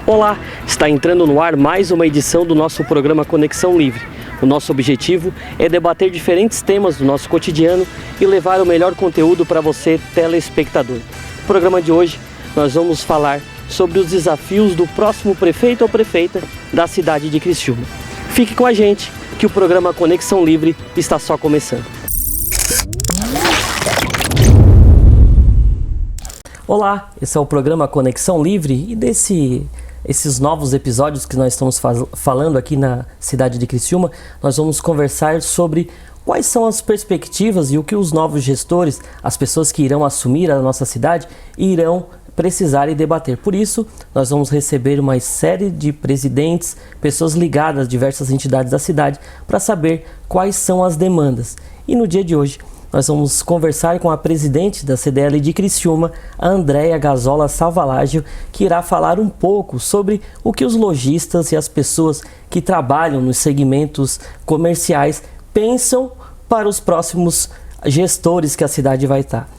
Olá, está entrando no ar mais uma edição do nosso programa Conexão Livre. O nosso objetivo é debater diferentes temas do nosso cotidiano e levar o melhor conteúdo para você, telespectador. No programa de hoje, nós vamos falar sobre os desafios do próximo prefeito ou prefeita da cidade de Criciúma. Fique com a gente, que o programa Conexão Livre está só começando. Olá, esse é o programa Conexão Livre e esses novos episódios que nós estamos falando aqui na cidade de Criciúma, nós vamos conversar sobre quais são as perspectivas e o que os novos gestores, as pessoas que irão assumir a nossa cidade, irão precisar e debater. Por isso, nós vamos receber uma série de presidentes, pessoas ligadas a diversas entidades da cidade, para saber quais são as demandas. E no dia de hoje, nós vamos conversar com a presidente da CDL de Criciúma, a Andréia Gazola Salvalágio, que irá falar um pouco sobre o que os lojistas e as pessoas que trabalham nos segmentos comerciais pensam para os próximos gestores que a cidade vai estar.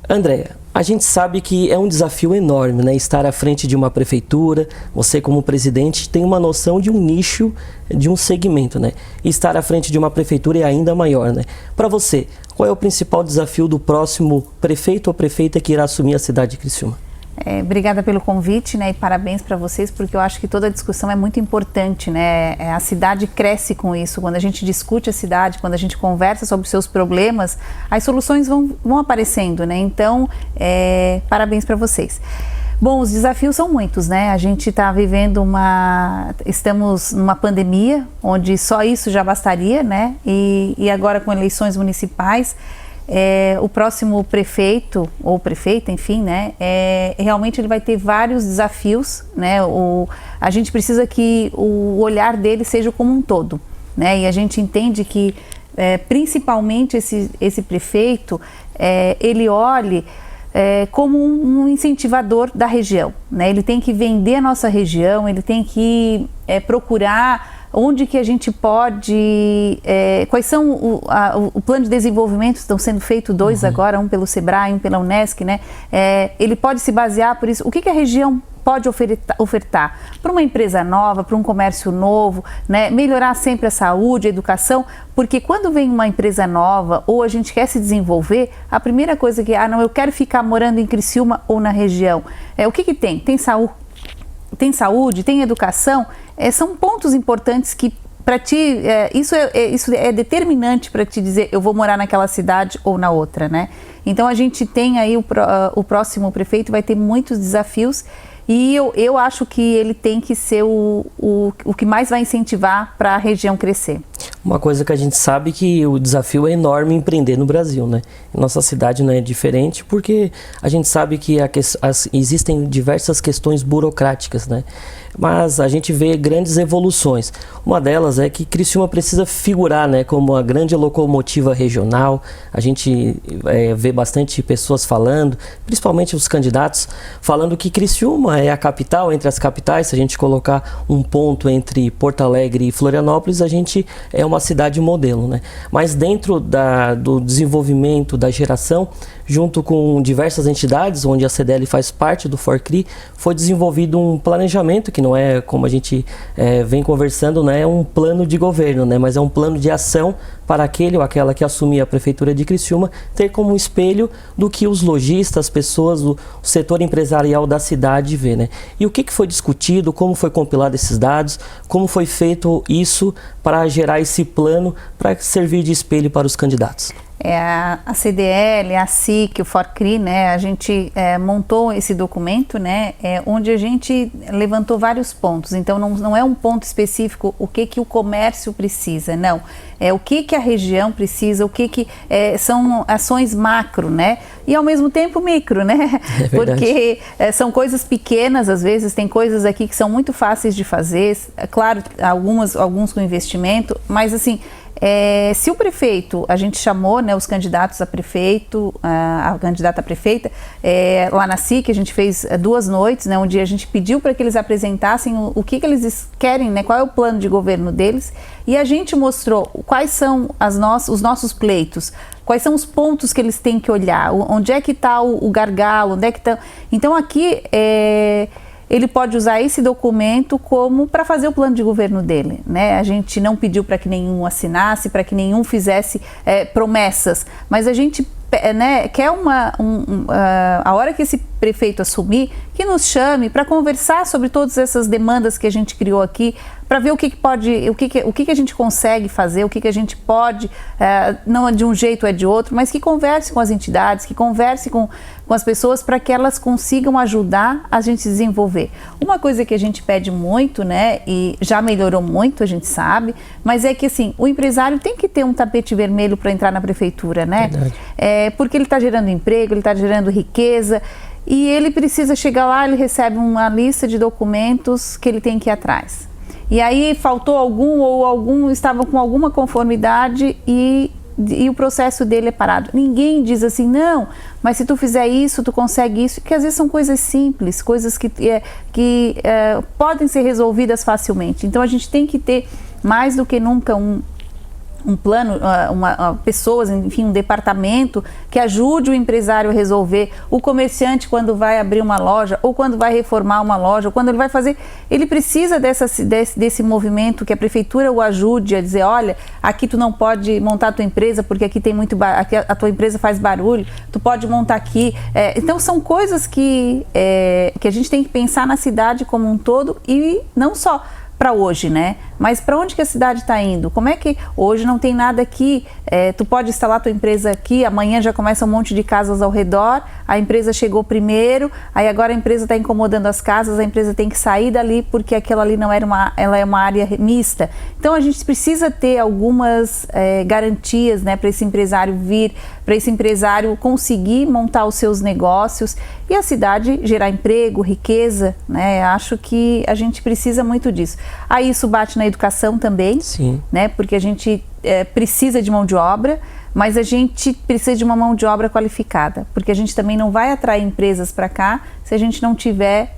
Andréia, a gente sabe que é um desafio enorme, né? Estar à frente de uma prefeitura, você como presidente tem uma noção de um nicho, de um segmento, né? E estar à frente de uma prefeitura é ainda maior, né? Para você, qual é o principal desafio do próximo prefeito ou prefeita que irá assumir a cidade de Criciúma? Obrigada pelo convite, né, e parabéns para vocês, porque eu acho que toda a discussão é muito importante, né? A cidade cresce com isso. Quando a gente discute a cidade, quando a gente conversa sobre os seus problemas, as soluções vão aparecendo, né? Então, parabéns para vocês. Bom, os desafios são muitos, né? A gente está vivendo estamos numa pandemia, onde só isso já bastaria, né? E agora com eleições municipais, o próximo prefeito ou prefeita, enfim, né, realmente ele vai ter vários desafios, né, a gente precisa que o olhar dele seja como um todo, né, e a gente entende que principalmente esse prefeito, ele olhe como um incentivador da região, né, ele tem que vender a nossa região, ele tem que procurar onde que a gente pode, quais são o plano de desenvolvimento, estão sendo feitos dois agora, um pelo Sebrae, um pela Unesc, né? Ele pode se basear por isso, o que a região pode ofertar para uma empresa nova, para um comércio novo, né? Melhorar sempre a saúde, a educação, porque quando vem uma empresa nova ou a gente quer se desenvolver, a primeira coisa que, não, eu quero ficar morando em Criciúma ou na região, o que tem? Tem saúde, tem educação, são pontos importantes que para ti, isso é determinante para te dizer eu vou morar naquela cidade ou na outra, né? Então a gente tem aí o próximo prefeito vai ter muitos desafios e eu acho que ele tem que ser o que mais vai incentivar para a região crescer. Uma coisa que a gente sabe que o desafio é enorme empreender no Brasil, né? Nossa cidade não é diferente porque a gente sabe que existem diversas questões burocráticas, né? Mas a gente vê grandes evoluções. Uma delas é que Criciúma precisa figurar, né, como a grande locomotiva regional. A gente vê bastante pessoas falando, principalmente os candidatos, falando que Criciúma é a capital entre as capitais. Se a gente colocar um ponto entre Porto Alegre e Florianópolis, a gente é uma cidade modelo, né? Mas dentro do desenvolvimento, da geração, junto com diversas entidades, onde a CDL faz parte do FORCRI, foi desenvolvido um planejamento que não é, como a gente vem conversando, não é um plano de governo, né? Mas é um plano de ação para aquele ou aquela que assumir a prefeitura de Criciúma ter como um espelho do que os lojistas, as pessoas, o setor empresarial da cidade vê, né? E o que foi discutido, como foi compilado esses dados, como foi feito isso para gerar esse plano para servir de espelho para os candidatos? A CDL, a SIC, o FORCRI, né, a gente montou esse documento, né, onde a gente levantou vários pontos. Então não é um ponto específico o que o comércio precisa, não. É o que a região precisa, o que são ações macro, né, e ao mesmo tempo micro, né, porque são coisas pequenas, às vezes tem coisas aqui que são muito fáceis de fazer, claro, alguns com investimento, mas assim, se o prefeito, a gente chamou, né, os candidatos a prefeito, a candidata a prefeita, lá na SIC, a gente fez 2 noites, né, onde a gente pediu para que eles apresentassem o que eles querem, né, qual é o plano de governo deles, e a gente mostrou quais são os nossos pleitos, quais são os pontos que eles têm que olhar, onde é que está o gargalo, onde é que está... Então aqui ele pode usar esse documento como para fazer o plano de governo dele, né? A gente não pediu para que nenhum assinasse, para que nenhum fizesse promessas, mas a gente quer a hora que esse prefeito assumir, que nos chame para conversar sobre todas essas demandas que a gente criou aqui, para ver o que a gente consegue fazer, o que a gente pode, não é de um jeito ou é de outro, mas que converse com as entidades, que converse com as pessoas para que elas consigam ajudar a gente desenvolver. Uma coisa que a gente pede muito, né, e já melhorou muito, a gente sabe, mas é que assim, o empresário tem que ter um tapete vermelho para entrar na prefeitura, né? Porque ele está gerando emprego, ele está gerando riqueza, e ele precisa chegar lá, ele recebe uma lista de documentos que ele tem que ir atrás. E aí faltou algum estava com alguma conformidade e o processo dele é parado. Ninguém diz assim, não, mas se tu fizer isso, tu consegue isso, que às vezes são coisas simples, coisas que podem ser resolvidas facilmente. Então a gente tem que ter mais do que nunca um plano, pessoas, enfim, um departamento que ajude o empresário a resolver, o comerciante quando vai abrir uma loja, ou quando vai reformar uma loja, ou quando ele vai fazer, ele precisa desse movimento, que a prefeitura o ajude a dizer, olha, aqui tu não pode montar a tua empresa, porque aqui tem aqui a tua empresa faz barulho, tu pode montar aqui. Então são coisas que a gente tem que pensar na cidade como um todo, e não só para hoje, né? Mas para onde que a cidade está indo? Como é que hoje não tem nada aqui? Tu pode instalar tua empresa aqui, amanhã já começa um monte de casas ao redor, a empresa chegou primeiro, aí agora a empresa está incomodando as casas, a empresa tem que sair dali porque aquela ali não era ela é uma área mista. Então a gente precisa ter algumas garantias, né, para esse empresário vir, para esse empresário conseguir montar os seus negócios e a cidade gerar emprego, riqueza, né? Acho que a gente precisa muito disso. Aí isso bate na educação também, sim, né? Porque a gente precisa de mão de obra, mas a gente precisa de uma mão de obra qualificada, porque a gente também não vai atrair empresas para cá se a gente não tiver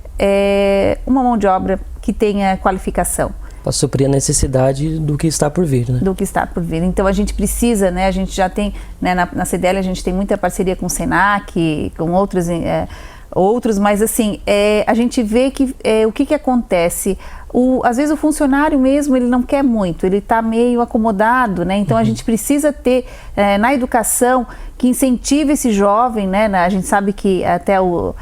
uma mão de obra que tenha qualificação. Para suprir a necessidade do que está por vir, né? Do que está por vir. Então a gente precisa, né? A gente já tem, né, na CDL a gente tem muita parceria com o Senac, com outros, mas assim, a gente vê que o que acontece. Às vezes o funcionário mesmo, ele não quer muito, ele está meio acomodado, né? Então a gente precisa ter na educação que incentive esse jovem, né? A gente sabe que até o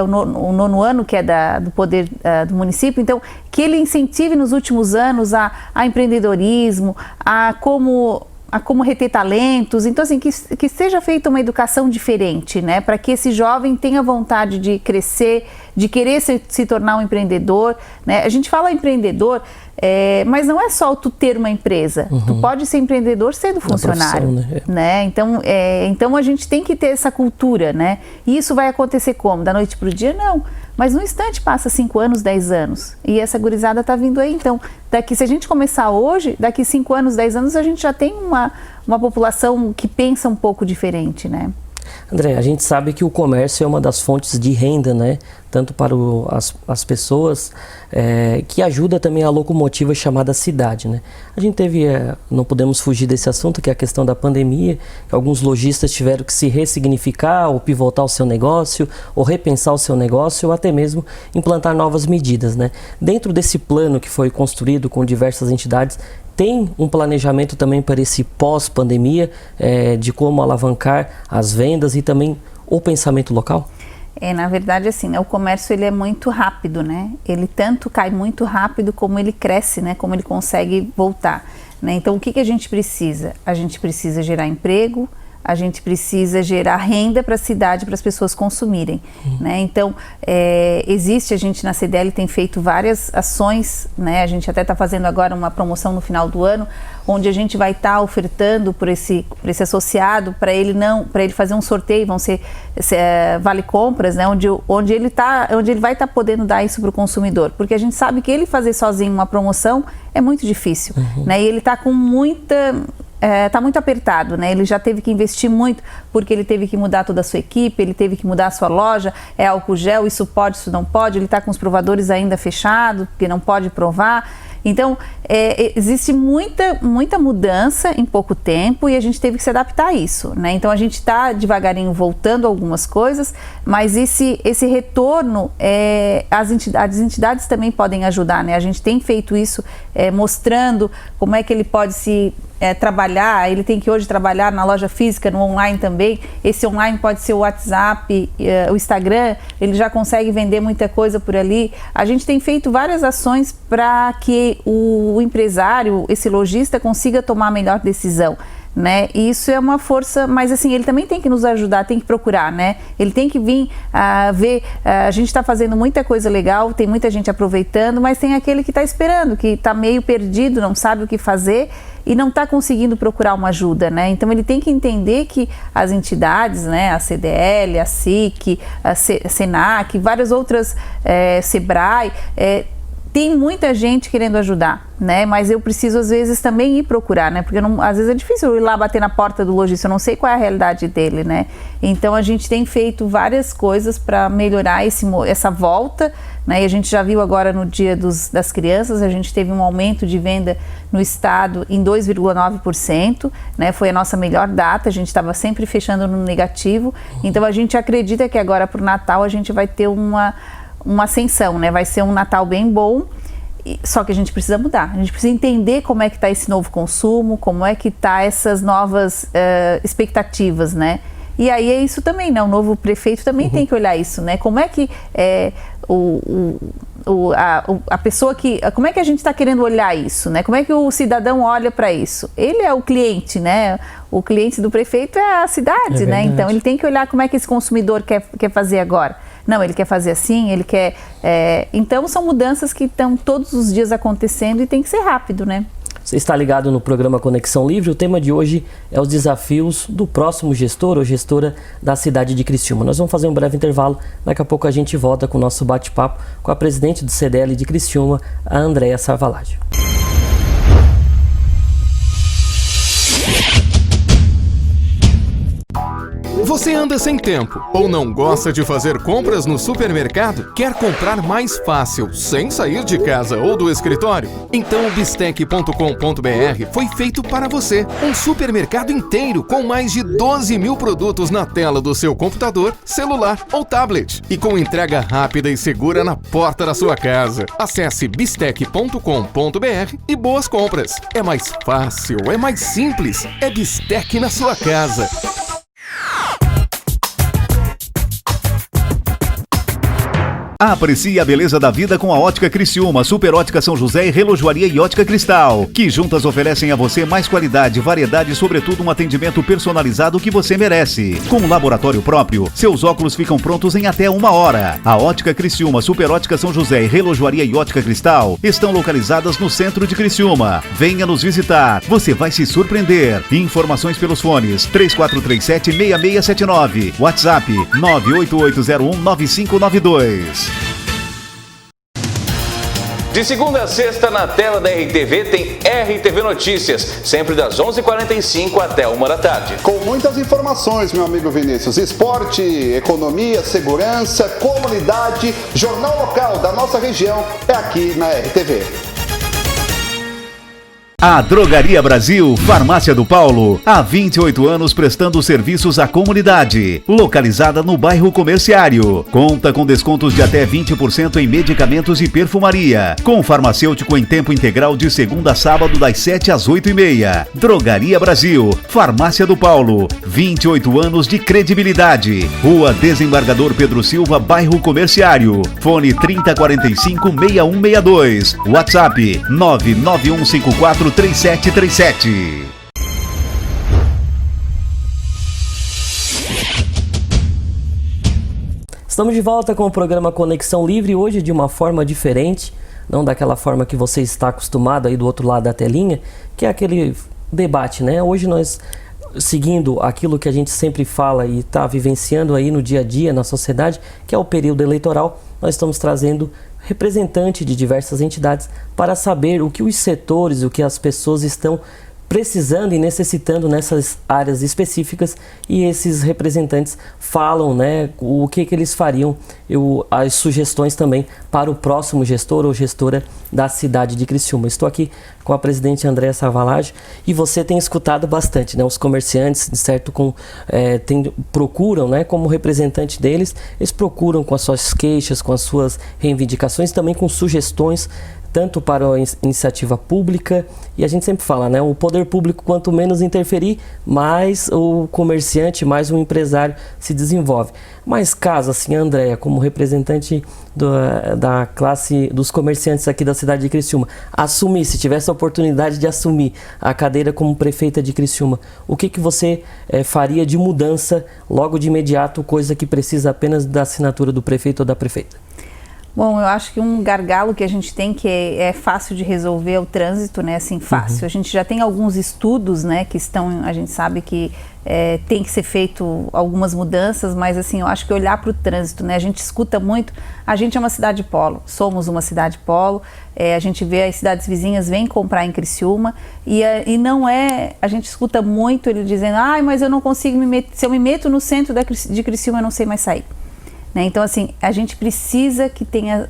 nono ano, que é do poder do município, então que ele incentive nos últimos anos a empreendedorismo, a como reter talentos, então assim, que seja feita uma educação diferente, né, para que esse jovem tenha vontade de crescer, de querer se tornar um empreendedor, né? A gente fala empreendedor, mas não é só tu ter uma empresa, tu pode ser empreendedor sendo funcionário, né? Então a gente tem que ter essa cultura, né? E isso vai acontecer como? Da noite pro dia? Não. Mas no instante passa 5 anos, 10 anos. E essa gurizada tá vindo aí. Então, se a gente começar hoje, daqui 5 anos, 10 anos, a gente já tem uma população que pensa um pouco diferente, né? André, a gente sabe que o comércio é uma das fontes de renda, né? Tanto para as pessoas, que ajuda também a locomotiva chamada cidade, né? A gente teve, não podemos fugir desse assunto, que é a questão da pandemia, que alguns lojistas tiveram que se ressignificar, ou pivotar o seu negócio, ou repensar o seu negócio, ou até mesmo implantar novas medidas, né? Dentro desse plano que foi construído com diversas entidades, tem um planejamento também para esse pós-pandemia, de como alavancar as vendas e também o pensamento local? Na verdade, assim, né, o comércio ele é muito rápido, né? Ele tanto cai muito rápido como ele cresce, né? Como ele consegue voltar, né? Então, o que a gente precisa? A gente precisa gerar emprego, a gente precisa gerar renda para a cidade, para as pessoas consumirem, né? Então, a gente na CDL tem feito várias ações, né? A gente até está fazendo agora uma promoção no final do ano, onde a gente vai estar ofertando por esse associado, para ele fazer um sorteio, vão ser vale compras, né? Onde ele vai estar podendo dar isso para o consumidor, porque a gente sabe que ele fazer sozinho uma promoção é muito difícil, né? E ele está com está muito apertado, né? Ele já teve que investir muito, porque ele teve que mudar toda a sua equipe, ele teve que mudar a sua loja, álcool gel, isso pode, isso não pode, ele está com os provadores ainda fechados, porque não pode provar. Então, existe muita mudança em pouco tempo e a gente teve que se adaptar a isso, né? Então, a gente está devagarinho voltando a algumas coisas, mas esse retorno, as entidades também podem ajudar, né? A gente tem feito isso mostrando como é que ele pode se trabalhar, ele tem que hoje trabalhar na loja física, no online também. Esse online pode ser o WhatsApp, o Instagram, ele já consegue vender muita coisa por ali. A gente tem feito várias ações para que o empresário, esse lojista, consiga tomar a melhor decisão, né? E isso é uma força, mas assim, ele também tem que nos ajudar, tem que procurar, né? Ele tem que vir ver, a gente está fazendo muita coisa legal, tem muita gente aproveitando, mas tem aquele que está esperando, que está meio perdido, não sabe o que fazer e não está conseguindo procurar uma ajuda, né? Então ele tem que entender que as entidades, né, a CDL, a SIC, a SENAC, várias outras, SEBRAE, tem muita gente querendo ajudar, né? Mas eu preciso, às vezes, também ir procurar, né? Porque às vezes é difícil eu ir lá bater na porta do lojista, eu não sei qual é a realidade dele, né? Então, a gente tem feito várias coisas para melhorar essa volta, né? E a gente já viu agora no Dia das Crianças, a gente teve um aumento de venda no estado em 2,9%, né? Foi a nossa melhor data, a gente estava sempre fechando no negativo. Então, a gente acredita que agora, para o Natal, a gente vai ter uma ascensão, né? Vai ser um Natal bem bom, só que a gente precisa mudar, a gente precisa entender como é que está esse novo consumo, como é que está essas novas expectativas, né? E aí é isso também, né? O novo prefeito também tem que olhar isso, né? Como é que a pessoa como é que a gente está querendo olhar isso, né? Como é que o cidadão olha para isso? Ele é o cliente, né? O cliente do prefeito é a cidade, né? Então ele tem que olhar como é que esse consumidor quer fazer agora. Não, ele quer fazer assim, ele quer... Então, são mudanças que estão todos os dias acontecendo e tem que ser rápido, né? Você está ligado no programa Conexão Livre. O tema de hoje é os desafios do próximo gestor ou gestora da cidade de Criciúma. Nós vamos fazer um breve intervalo. Daqui a pouco a gente volta com o nosso bate-papo com a presidente do CDL de Criciúma, a Andréa Sarvalagio. Você anda sem tempo ou não gosta de fazer compras no supermercado? Quer comprar mais fácil, sem sair de casa ou do escritório? Então o Bistec.com.br foi feito para você. Um supermercado inteiro com mais de 12 mil produtos na tela do seu computador, celular ou tablet. E com entrega rápida e segura na porta da sua casa. Acesse Bistec.com.br e boas compras. É mais fácil, é mais simples. É Bistec na sua casa. Aprecie a beleza da vida com a Ótica Criciúma, Super Ótica São José e Relojoaria e Ótica Cristal, que juntas oferecem a você mais qualidade, variedade e, sobretudo, um atendimento personalizado que você merece. Com um laboratório próprio, seus óculos ficam prontos em até 1 hora. A Ótica Criciúma, Super Ótica São José e Relojoaria e Ótica Cristal estão localizadas no centro de Criciúma. Venha nos visitar, você vai se surpreender. Informações pelos fones 3437-6679, WhatsApp 98801-9592. De segunda a sexta, na tela da RTV, tem RTV Notícias, sempre das 11h45 até 1h da tarde. Com muitas informações, meu amigo Vinícius. Esporte, economia, segurança, comunidade, jornal local da nossa região, é aqui na RTV. A Drogaria Brasil, Farmácia do Paulo, há 28 anos prestando serviços à comunidade, localizada no bairro Comerciário. Conta com descontos de até 20% em medicamentos e perfumaria, com farmacêutico em tempo integral de segunda a sábado das 7 às 8h30. Drogaria Brasil, Farmácia do Paulo, 28 anos de credibilidade. Rua Desembargador Pedro Silva, bairro Comerciário. Fone 3045-6162. WhatsApp 99154 3737. Estamos de volta com o programa Conexão Livre, hoje de uma forma diferente, não daquela forma que você está acostumado aí do outro lado da telinha, que é aquele debate, né? Hoje nós, seguindo aquilo que a gente sempre fala e está vivenciando aí no dia a dia na sociedade, que é o período eleitoral, nós estamos trazendo representante de diversas entidades para saber o que os setores, o que as pessoas estão precisando e necessitando nessas áreas específicas, e esses representantes falam, né, o que eles fariam, as sugestões também para o próximo gestor ou gestora da cidade de Criciúma. Estou aqui com a presidente Andréa Savalage, e você tem escutado bastante, né, os comerciantes, de certo, procuram, né, como representante deles, eles procuram com as suas queixas, com as suas reivindicações, também com sugestões, tanto para a iniciativa pública, e a gente sempre fala, né, o poder público, quanto menos interferir, mais o comerciante, mais o empresário se desenvolve. Mas caso, assim, a Andréa, como representante da classe dos comerciantes aqui da cidade de Criciúma, se tivesse a oportunidade de assumir a cadeira como prefeita de Criciúma, o que você faria de mudança logo de imediato, coisa que precisa apenas da assinatura do prefeito ou da prefeita? Bom, eu acho que um gargalo que a gente tem que é fácil de resolver é o trânsito, né? Assim, fácil. A gente já tem alguns estudos, né? Que a gente sabe que tem que ser feito algumas mudanças, mas assim, eu acho que olhar para o trânsito, né? A gente escuta muito, a gente é uma cidade polo, somos uma cidade polo, a gente vê as cidades vizinhas vêm comprar em Criciúma e não é, a gente escuta muito ele dizendo, mas eu não consigo se eu me meto no centro de Criciúma eu não sei mais sair. Então, assim, a gente precisa que tenha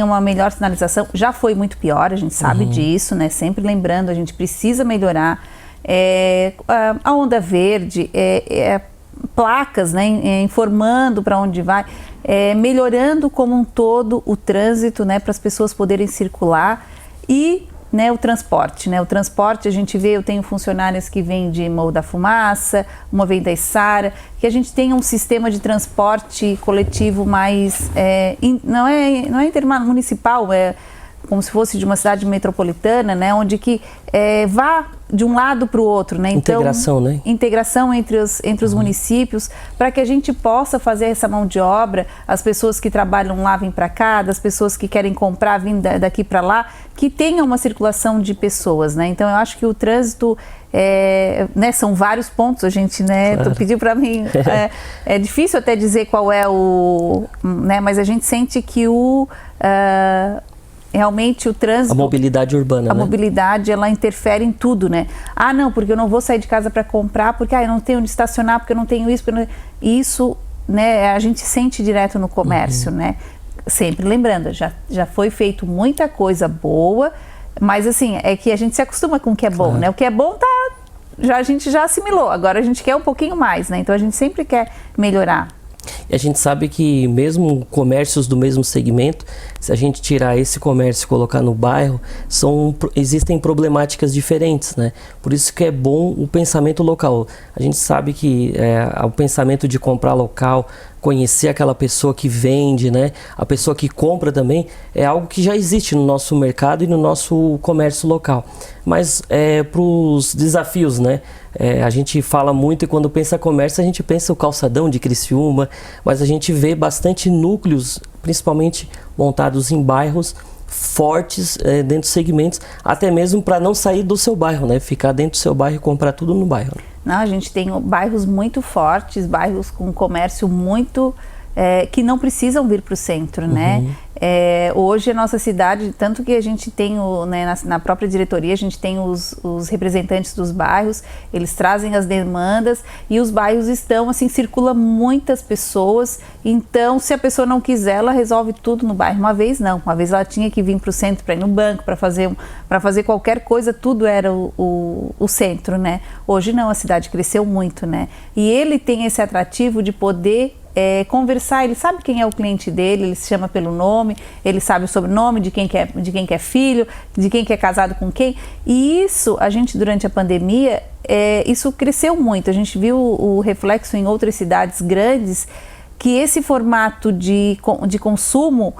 uma melhor sinalização. Já foi muito pior, a gente sabe disso, né? Sempre lembrando, a gente precisa melhorar. A onda verde, placas, né? Informando para onde vai, melhorando como um todo o trânsito, né? Para as pessoas poderem circular e... né, o transporte, a gente vê, eu tenho funcionárias que vêm de Morro da Fumaça, uma vem da Içara, que a gente tenha um sistema de transporte coletivo mais, não é intermunicipal, é como se fosse de uma cidade metropolitana, né, onde que vá de um lado para o outro, né? Então, integração, né? Integração entre os municípios, para que a gente possa fazer essa mão de obra, as pessoas que trabalham lá vêm para cá, das pessoas que querem comprar vindo daqui para lá, que tenha uma circulação de pessoas, né? Então, eu acho que o trânsito, né, são vários pontos, a gente, né, claro. Tu pediu para mim, é difícil até dizer qual é né, mas a gente sente que realmente o trânsito... A mobilidade urbana, né? Mobilidade, ela interfere em tudo, né? Não, porque eu não vou sair de casa para comprar, porque eu não tenho onde estacionar, porque eu não tenho isso, isso, né, a gente sente direto no comércio, né? Sempre lembrando, já foi feito muita coisa boa, mas assim, é que a gente se acostuma com o que é bom, né? O que é bom a gente já assimilou, agora a gente quer um pouquinho mais, né? Então a gente sempre quer melhorar. E a gente sabe que mesmo comércios do mesmo segmento, se a gente tirar esse comércio e colocar no bairro, existem problemáticas diferentes, né? Por isso que é bom o pensamento local. A gente sabe que o pensamento de comprar local, conhecer aquela pessoa que vende, né? A pessoa que compra também, é algo que já existe no nosso mercado e no nosso comércio local. Mas para os desafios, né? A gente fala muito e quando pensa comércio, a gente pensa o calçadão de Criciúma, mas a gente vê bastante núcleos, principalmente montados em bairros fortes dentro dos segmentos, até mesmo para não sair do seu bairro, né? Ficar dentro do seu bairro e comprar tudo no bairro. Não, a gente tem bairros muito fortes, bairros com comércio muito... que não precisam vir para o centro, né? Hoje a nossa cidade, tanto que a gente tem, né, na própria diretoria, a gente tem os representantes dos bairros, eles trazem as demandas e os bairros estão, assim, circula muitas pessoas, então se a pessoa não quiser, ela resolve tudo no bairro. Uma vez ela tinha que vir para o centro para ir no banco, para fazer qualquer coisa, tudo era o centro, né? Hoje não, a cidade cresceu muito, né? E ele tem esse atrativo de poder conversar, ele sabe quem é o cliente dele, ele se chama pelo nome, ele sabe o sobrenome de quem que é filho, de quem que é casado com quem, e isso, a gente durante a pandemia, isso cresceu muito, a gente viu o reflexo em outras cidades grandes, que esse formato de consumo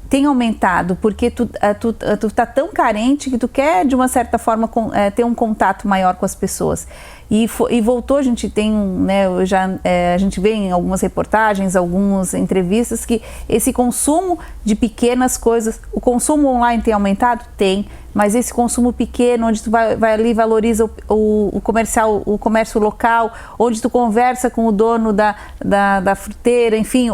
tem aumentado, porque tu tá tão carente que tu quer, de uma certa forma, ter um contato maior com as pessoas. e voltou. A gente tem, né, a gente vê em algumas reportagens, algumas entrevistas, que esse consumo de pequenas coisas, o consumo online tem aumentado? Tem. Mas esse consumo pequeno, onde tu vai ali, valoriza o comércio local, onde tu conversa com o dono da fruteira, enfim,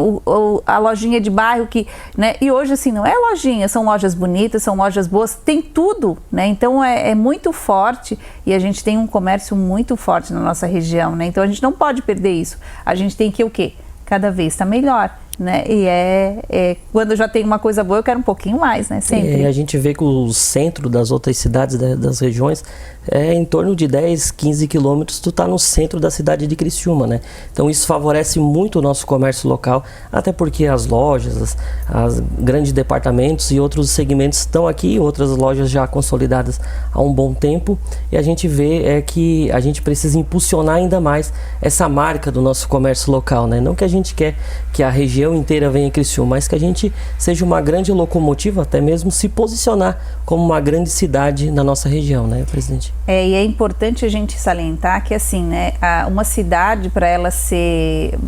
a lojinha de bairro que, né? E hoje, assim, não é lojinha, são lojas bonitas, são lojas boas, tem tudo, né? Então é muito forte, e a gente tem um comércio muito forte na nossa região, né? Então a gente não pode perder isso. A gente tem que o quê? Cada vez estar melhor, né? E quando eu já tenho uma coisa boa, eu quero um pouquinho mais, né? Sempre. E a gente vê que o centro das outras cidades, das regiões, é em torno de 10, 15 quilômetros, tu tá no centro da cidade de Criciúma, né? Então isso favorece muito o nosso comércio local, até porque as lojas, as grandes departamentos e outros segmentos estão aqui, outras lojas já consolidadas há um bom tempo, e a gente vê que a gente precisa impulsionar ainda mais essa marca do nosso comércio local, né? Não que a gente quer que a região inteira venha em Criciúma, mas que a gente seja uma grande locomotiva, até mesmo se posicionar como uma grande cidade na nossa região, né, presidente? E é importante a gente salientar que, assim, né, uma cidade, para ela ser,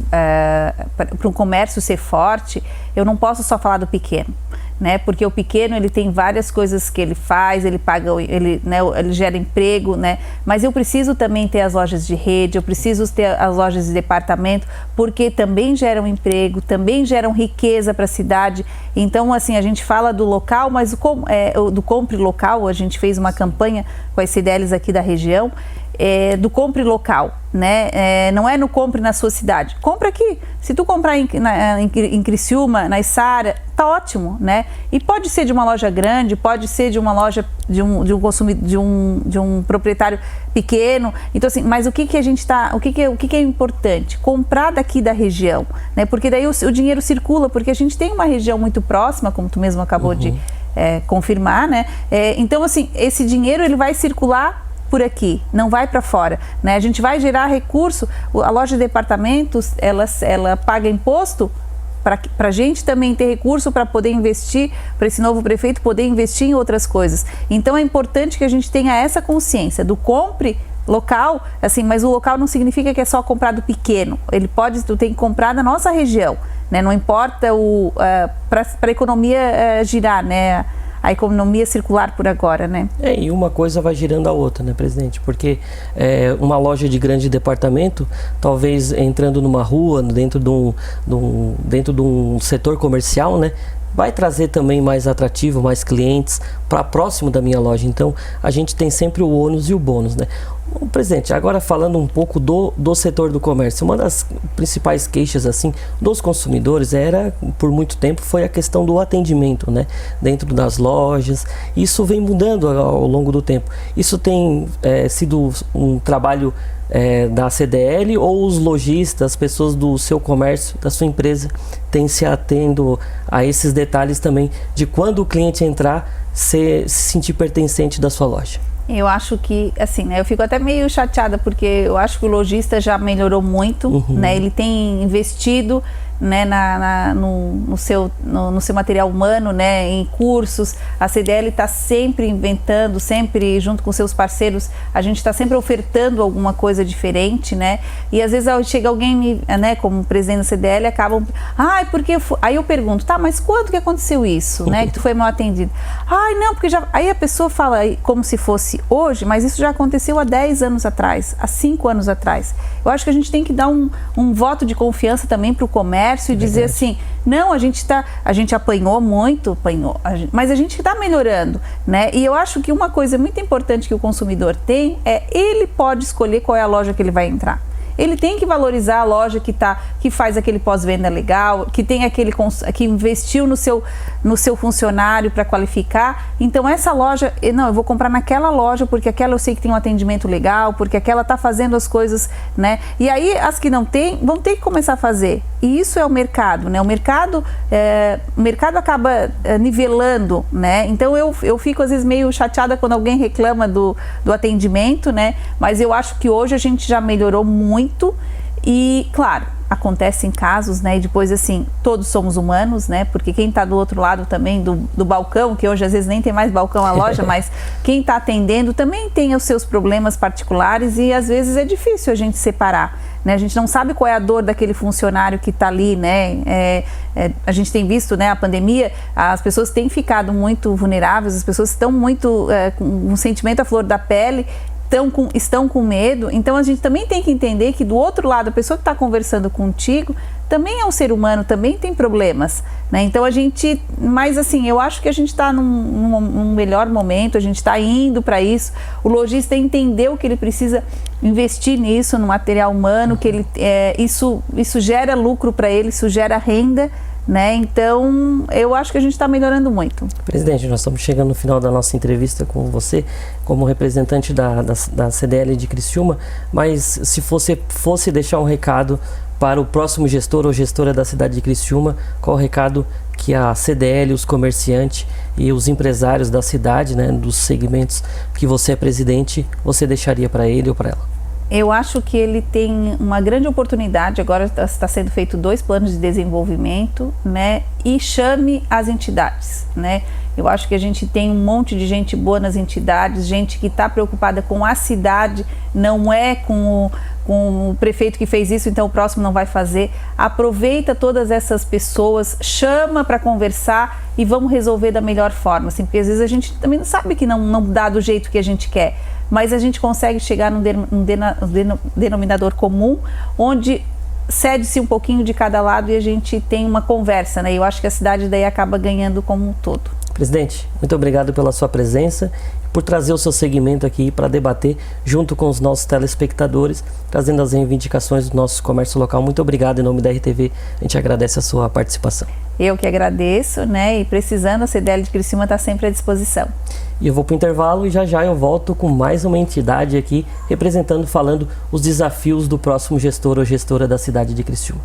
para um comércio ser forte, eu não posso só falar do pequeno, né, porque o pequeno, ele tem várias coisas que ele faz, ele paga, né, ele gera emprego, né, mas eu preciso também ter as lojas de rede, eu preciso ter as lojas de departamento, porque também geram emprego, também geram riqueza para a cidade. Então, assim, a gente fala do local, mas do compre local, a gente fez uma campanha com as CDLs aqui da região, do compre local, né? Não é no compre na sua cidade, compra aqui. Se tu comprar em Criciúma, na Içara, tá ótimo, né? E pode ser de uma loja grande, pode ser de uma loja de um proprietário pequeno. Então, assim, mas o que a gente o que é importante? Comprar daqui da região, né? Porque daí o dinheiro circula, porque a gente tem uma região muito próxima, como tu mesmo acabou de confirmar, né? Então, assim, esse dinheiro ele vai circular por aqui, não vai para fora, né? A gente vai gerar recurso, a loja de departamentos, ela paga imposto para a gente também ter recurso para poder investir, para esse novo prefeito poder investir em outras coisas. Então é importante que a gente tenha essa consciência do compre local, assim, mas o local não significa que é só comprar do pequeno, tu tem que comprar da nossa região, né? Não importa para a economia girar, né? A economia circular por agora, né? E uma coisa vai girando a outra, né, presidente? Porque uma loja de grande departamento, talvez entrando numa rua, dentro de um setor comercial, né, vai trazer também mais atrativo, mais clientes para próximo da minha loja. Então, a gente tem sempre o ônus e o bônus, né? Presidente, agora falando um pouco do setor do comércio, uma das principais queixas, assim, dos consumidores por muito tempo, foi a questão do atendimento, né, dentro das lojas. Isso vem mudando ao longo do tempo. Isso tem sido um trabalho da CDL, ou os lojistas, as pessoas do seu comércio, da sua empresa, têm se atendo a esses detalhes também, de quando o cliente entrar, se sentir pertencente da sua loja? Eu acho que, assim, né, eu fico até meio chateada, porque eu acho que o lojista já melhorou muito, né, ele tem investido, né, no seu material humano, né, em cursos. A CDL está sempre inventando, sempre junto com seus parceiros, a gente está sempre ofertando alguma coisa diferente, né, e às vezes chega alguém, né, como presidente da CDL, acabam, porque aí eu pergunto, tá, mas quando que aconteceu isso, né, que tu foi mal atendido? Não, porque aí a pessoa fala como se fosse hoje, mas isso já aconteceu há 10 anos atrás, há 5 anos atrás. Eu acho que a gente tem que dar um voto de confiança também para o comércio e dizer assim, não, a gente apanhou muito, mas a gente está melhorando, né? E eu acho que uma coisa muito importante que o consumidor tem ele pode escolher qual é a loja que ele vai entrar. Ele tem que valorizar a loja que faz aquele pós-venda legal, que tem que investiu no seu funcionário para qualificar. Então essa loja, eu vou comprar naquela loja porque aquela eu sei que tem um atendimento legal, porque aquela está fazendo as coisas, né? E aí as que não tem, vão ter que começar a fazer. E isso é o mercado, né? O mercado acaba nivelando, né? Então eu fico às vezes meio chateada quando alguém reclama do atendimento, né? Mas eu acho que hoje a gente já melhorou muito. E, claro, acontecem casos, né, e depois assim, todos somos humanos, né, porque quem está do outro lado também do balcão, que hoje às vezes nem tem mais balcão a loja, mas quem está atendendo também tem os seus problemas particulares e às vezes é difícil a gente separar, né, a gente não sabe qual é a dor daquele funcionário que está ali, né, a gente tem visto, né, a pandemia, as pessoas têm ficado muito vulneráveis, as pessoas estão muito com um sentimento à flor da pele, estão com medo, então a gente também tem que entender que do outro lado, a pessoa que está conversando contigo também é um ser humano, também tem problemas, né? Então mas assim, eu acho que a gente está num melhor momento, a gente está indo para isso, o lojista entendeu que ele precisa investir nisso, no material humano, que isso gera lucro para ele, isso gera renda, né? Então, eu acho que a gente está melhorando muito. Presidente, nós estamos chegando no final da nossa entrevista com você, como representante da CDL de Criciúma, mas se você fosse deixar um recado para o próximo gestor ou gestora da cidade de Criciúma, qual o recado que a CDL, os comerciantes e os empresários da cidade, né, dos segmentos que você é presidente, você deixaria para ele ou para ela? Eu acho que ele tem uma grande oportunidade, agora está sendo feito 2 planos de desenvolvimento, né, e chame as entidades, né. Eu acho que a gente tem um monte de gente boa nas entidades, gente que está preocupada com a cidade, não é com o prefeito que fez isso, então o próximo não vai fazer. Aproveita todas essas pessoas, chama para conversar e vamos resolver da melhor forma, assim, porque às vezes a gente também sabe que não dá do jeito que a gente quer, mas a gente consegue chegar num denominador comum, onde cede-se um pouquinho de cada lado e a gente tem uma conversa, né? Eu acho que a cidade daí acaba ganhando como um todo. Presidente, muito obrigado pela sua presença, por trazer o seu segmento aqui para debater junto com os nossos telespectadores, trazendo as reivindicações do nosso comércio local. Muito obrigado em nome da RTV, a gente agradece a sua participação. Eu que agradeço, né? E precisando, a CDL de Criciúma está sempre à disposição. E eu vou para o intervalo e já eu volto com mais uma entidade aqui, representando, falando os desafios do próximo gestor ou gestora da cidade de Criciúma.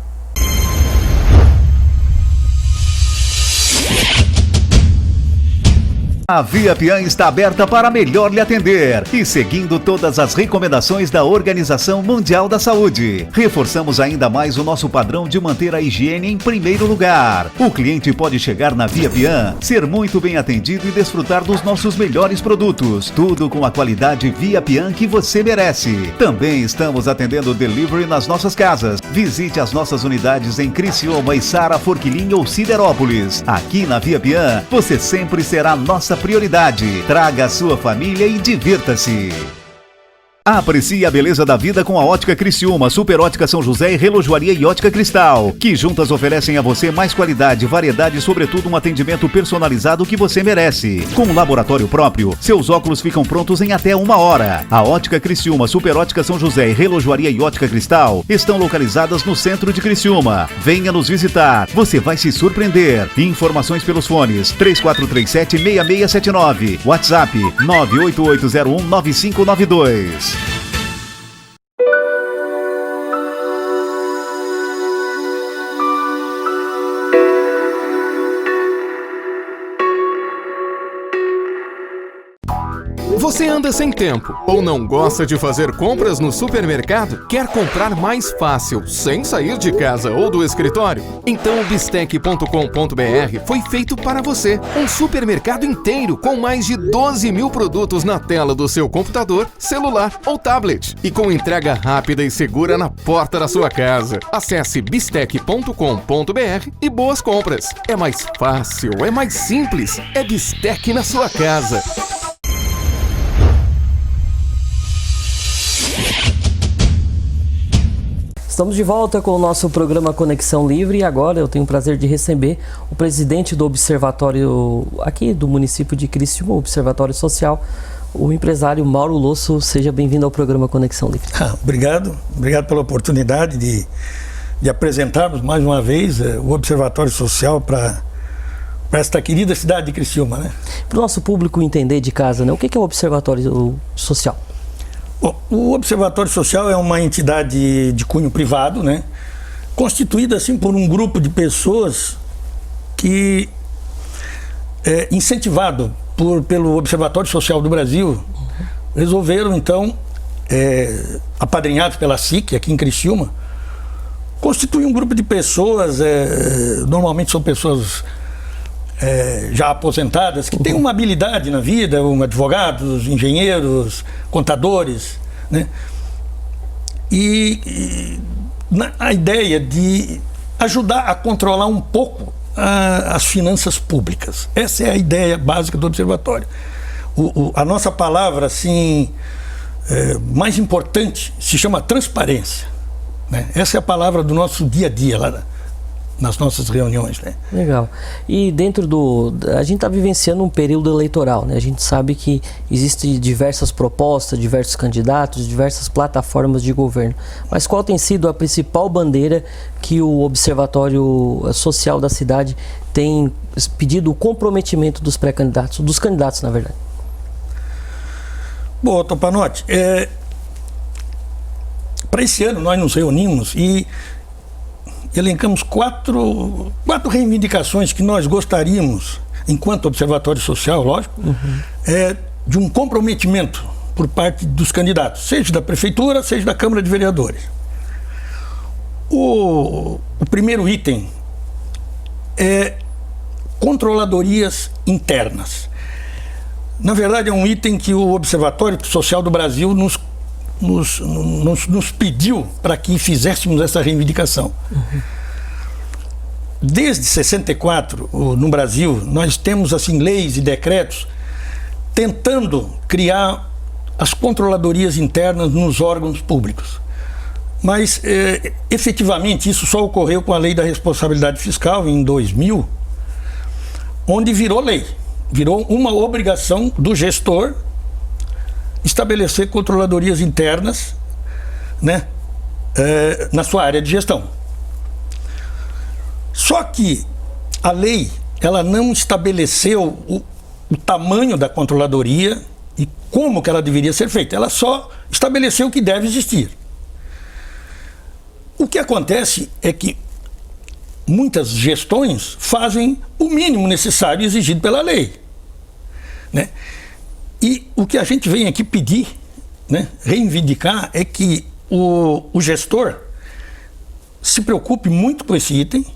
A Via Pian está aberta para melhor lhe atender e seguindo todas as recomendações da Organização Mundial da Saúde. Reforçamos ainda mais o nosso padrão de manter a higiene em primeiro lugar. O cliente pode chegar na Via Pian, ser muito bem atendido e desfrutar dos nossos melhores produtos. Tudo com a qualidade Via Pian que você merece. Também estamos atendendo delivery nas nossas casas. Visite as nossas unidades em Criciúma, Içara, Forquilim ou Siderópolis. Aqui na Via Pian, você sempre será nossa prioridade. Traga a sua família e divirta-se. Aprecie a beleza da vida com a Ótica Criciúma, Super Ótica São José e Relojoaria e Ótica Cristal, que juntas oferecem a você mais qualidade, variedade e sobretudo um atendimento personalizado que você merece. Com um laboratório próprio, seus óculos ficam prontos em até 1 hora. A Ótica Criciúma, Super Ótica São José e Relojoaria e Ótica Cristal estão localizadas no centro de Criciúma. Venha nos visitar, você vai se surpreender. Informações pelos fones 3437-6679, WhatsApp 988019592. Você anda sem tempo ou não gosta de fazer compras no supermercado? Quer comprar mais fácil, sem sair de casa ou do escritório? Então o Bistec.com.br foi feito para você. Um supermercado inteiro com mais de 12 mil produtos na tela do seu computador, celular ou tablet. E com entrega rápida e segura na porta da sua casa. Acesse Bistec.com.br e boas compras. É mais fácil, é mais simples. É Bistec na sua casa. Estamos de volta com o nosso programa Conexão Livre e agora eu tenho o prazer de receber o presidente do Observatório aqui do município de Criciúma, o Observatório Social, o empresário Mauro Losso. Seja bem-vindo ao programa Conexão Livre. Obrigado pela oportunidade de apresentarmos mais uma vez o Observatório Social para esta querida cidade de Criciúma, né? Para o nosso público entender de casa, né? O que é o Observatório Social? Bom, o Observatório Social é uma entidade de cunho privado, né? Constituída assim por um grupo de pessoas que, incentivado pelo Observatório Social do Brasil, resolveram então, apadrinhados pela SIC aqui em Criciúma, constitui um grupo de pessoas, normalmente são pessoas já aposentadas, que têm uma habilidade na vida, advogados, engenheiros, contadores, né? E a ideia de ajudar a controlar um pouco as finanças públicas. Essa é a ideia básica do observatório. A nossa palavra assim, mais importante se chama transparência, né? Essa é a palavra do nosso dia a dia lá nas nossas reuniões, né? Legal. E dentro a gente está vivenciando um período eleitoral, né? A gente sabe que existem diversas propostas, diversos candidatos, diversas plataformas de governo. Mas qual tem sido a principal bandeira que o Observatório Social da cidade tem pedido o comprometimento dos pré-candidatos, dos candidatos, na verdade? Bom, Topanotti, para esse ano nós nos reunimos e elencamos quatro reivindicações que nós gostaríamos, enquanto Observatório Social, lógico, de um comprometimento por parte dos candidatos, seja da Prefeitura, seja da Câmara de Vereadores. O primeiro item é controladorias internas. Na verdade, é um item que o Observatório Social do Brasil nos pediu para que fizéssemos essa reivindicação. Desde 64, no Brasil, nós temos assim leis e decretos tentando criar as controladorias internas nos órgãos públicos. Mas, efetivamente, isso só ocorreu com a Lei da Responsabilidade Fiscal em 2000, onde virou lei, virou uma obrigação do gestor estabelecer controladorias internas, né, na sua área de gestão. Só que a lei, ela não estabeleceu o tamanho da controladoria e como que ela deveria ser feita. Ela só estabeleceu que deve existir. O que acontece é que muitas gestões fazem o mínimo necessário exigido pela lei, né? E o que a gente vem aqui pedir, né, reivindicar, é que o gestor se preocupe muito com esse item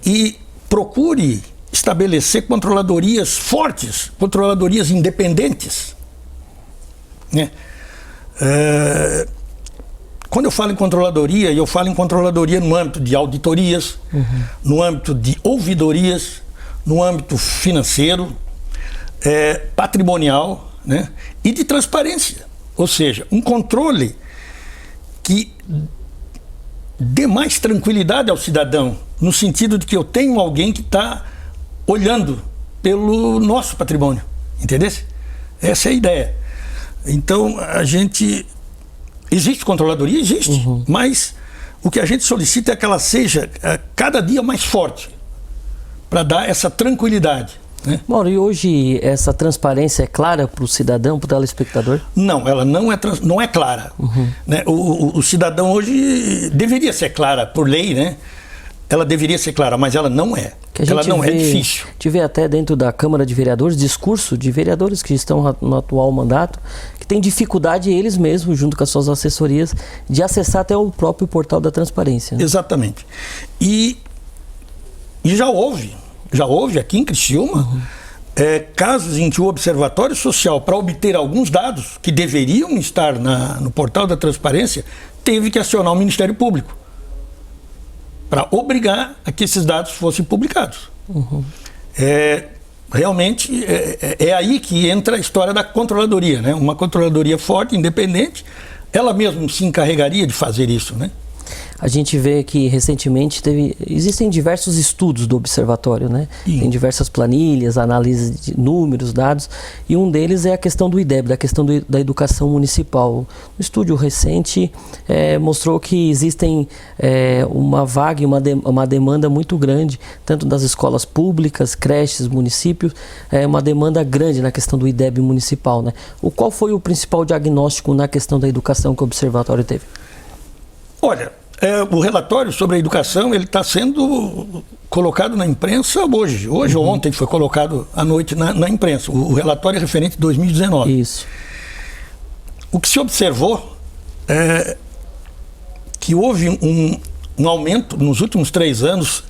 e procure estabelecer controladorias fortes, controladorias independentes, né? Quando eu falo em controladoria, eu falo em controladoria no âmbito de auditorias, no âmbito de ouvidorias, no âmbito financeiro, patrimonial, né, e de transparência. Ou seja, um controle que dê mais tranquilidade ao cidadão, no sentido de que eu tenho alguém que está olhando pelo nosso patrimônio, entendeu? Essa é a ideia. Então, existe controladoria? Existe, mas o que a gente solicita é que ela seja cada dia mais forte, para dar essa tranquilidade, né? Mauro, e hoje essa transparência é clara para o cidadão, para o telespectador? Não, ela não é clara, né? O cidadão hoje deveria ser clara por lei, né? Ela deveria ser clara, mas ela não é. Ela não é difícil. A gente vê até dentro da Câmara de Vereadores discurso de vereadores que estão no atual mandato, que tem dificuldade eles mesmos, junto com as suas assessorias, de acessar até o próprio portal da transparência, né? Exatamente. E já houve aqui em Criciúma casos em que o Observatório Social, para obter alguns dados que deveriam estar no portal da transparência, teve que acionar o Ministério Público para obrigar a que esses dados fossem publicados. Realmente é aí que entra a história da controladoria, né? Uma controladoria forte, independente, ela mesma se encarregaria de fazer isso, né? A gente vê que recentemente existem diversos estudos do observatório, né? Sim. Tem diversas planilhas, análise de números, dados, e um deles é a questão do IDEB, da questão da educação municipal. Um estudo recente mostrou que existem uma vaga e uma demanda muito grande, tanto das escolas públicas, creches, municípios, uma demanda grande na questão do IDEB municipal, né? Qual foi o principal diagnóstico na questão da educação que o observatório teve? Olha, o relatório sobre a educação, ele está sendo colocado na imprensa hoje. Hoje ou ontem foi colocado à noite na imprensa. O relatório é referente a 2019. Isso. O que se observou é que houve um aumento nos últimos 3 anos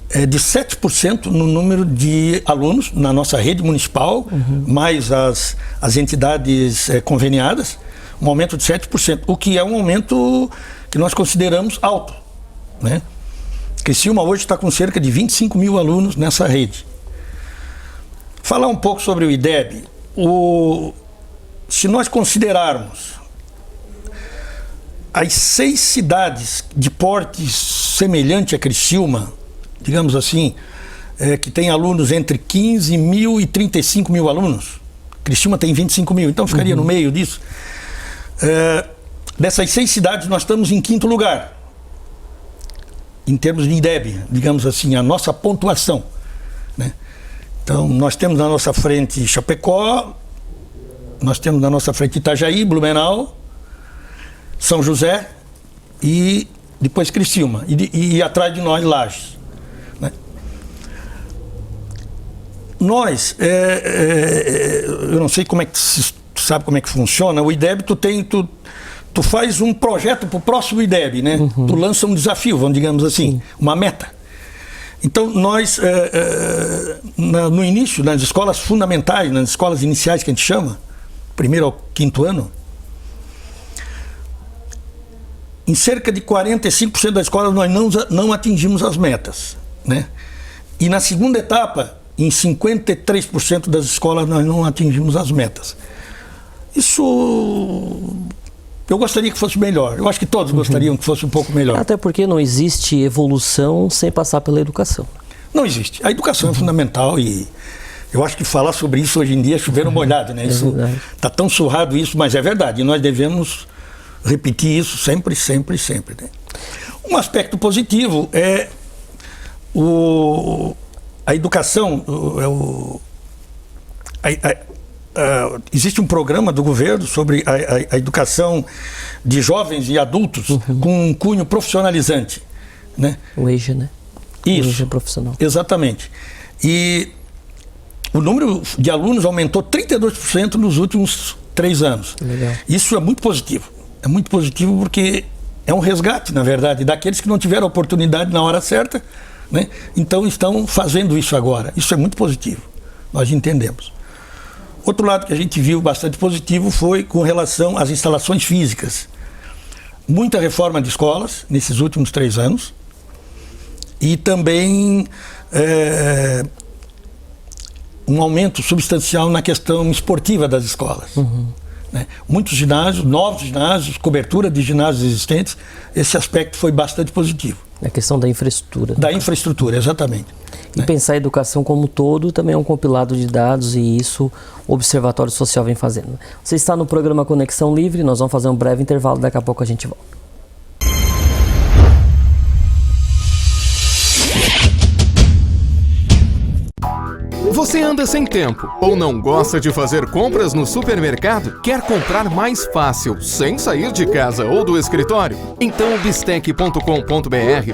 de 7% no número de alunos na nossa rede municipal, mais as entidades conveniadas, um aumento de 7%, o que é um aumento que nós consideramos alto, né? Criciúma hoje está com cerca de 25 mil alunos nessa rede. Falar um pouco sobre o IDEB. Se nós considerarmos as 6 cidades de porte semelhante a Criciúma, digamos assim, que tem alunos entre 15 mil e 35 mil alunos, Criciúma tem 25 mil, então ficaria no meio disso. Dessas 6 cidades nós estamos em 5º lugar, em termos de IDEB, digamos assim, a nossa pontuação, né? Então nós temos na nossa frente Chapecó, nós temos na nossa frente Itajaí, Blumenau, São José e depois Criciúma, e atrás de nós Lages, né? Nós, eu não sei como é que tu sabe como é que funciona, o IDEB tu faz um projeto para o próximo IDEB, né? Tu lança um desafio, vamos digamos assim, uma meta. Então nós, no início, nas escolas fundamentais, nas escolas iniciais que a gente chama, 1º ao 5º ano, em cerca de 45% das escolas nós não atingimos as metas, né? E na segunda etapa, em 53% das escolas nós não atingimos as metas. Isso eu gostaria que fosse melhor. Eu acho que todos gostariam que fosse um pouco melhor. Até porque não existe evolução sem passar pela educação. Não existe. A educação é fundamental e eu acho que falar sobre isso hoje em dia é chover uma olhada, né? Isso está tão surrado isso, mas é verdade. E nós devemos repetir isso sempre, sempre, sempre, né? Um aspecto positivo é a educação, existe um programa do governo sobre a educação de jovens e adultos com um cunho profissionalizante, né? O EJA, né? Isso. O EJA profissional. Exatamente. E o número de alunos aumentou 32% nos últimos 3 anos. Legal. Isso é muito positivo. É muito positivo porque é um resgate, na verdade, daqueles que não tiveram oportunidade na hora certa, né? Então estão fazendo isso agora. Isso é muito positivo. Nós entendemos. Outro lado que a gente viu bastante positivo foi com relação às instalações físicas. Muita reforma de escolas nesses últimos 3 anos e também um aumento substancial na questão esportiva das escolas. Né? Muitos ginásios, novos ginásios, cobertura de ginásios existentes, esse aspecto foi bastante positivo. A questão da infraestrutura. Da infraestrutura, exatamente. E pensar a educação como um todo também é um compilado de dados e isso o Observatório Social vem fazendo. Você está no programa Conexão Livre, nós vamos fazer um breve intervalo, daqui a pouco a gente volta. Você anda sem tempo ou não gosta de fazer compras no supermercado? Quer comprar mais fácil, sem sair de casa ou do escritório? Então o Bistec.com.br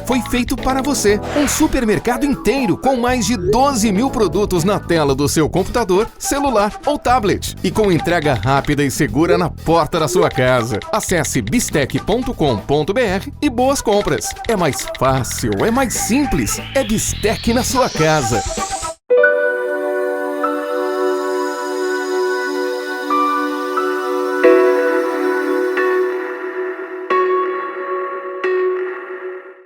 foi feito para você. Um supermercado inteiro com mais de 12 mil produtos na tela do seu computador, celular ou tablet. E com entrega rápida e segura na porta da sua casa. Acesse Bistec.com.br e boas compras. É mais fácil, é mais simples. É Bistec na sua casa.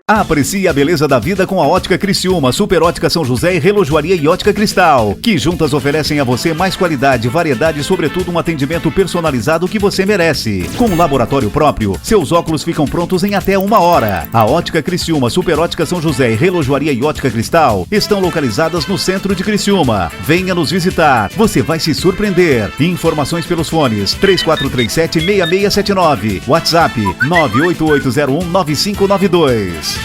Aprecie a beleza da vida com a Ótica Criciúma, Super Ótica São José e Relojoaria e Ótica Cristal, que juntas oferecem a você mais qualidade, variedade e, sobretudo, um atendimento personalizado que você merece. Com um laboratório próprio, seus óculos ficam prontos em até 1 hora. A Ótica Criciúma, Super Ótica São José e Relojoaria e Ótica Cristal estão localizadas no centro de Criciúma. Venha nos visitar, você vai se surpreender. Informações pelos fones 3437-6679, WhatsApp 98801-9592.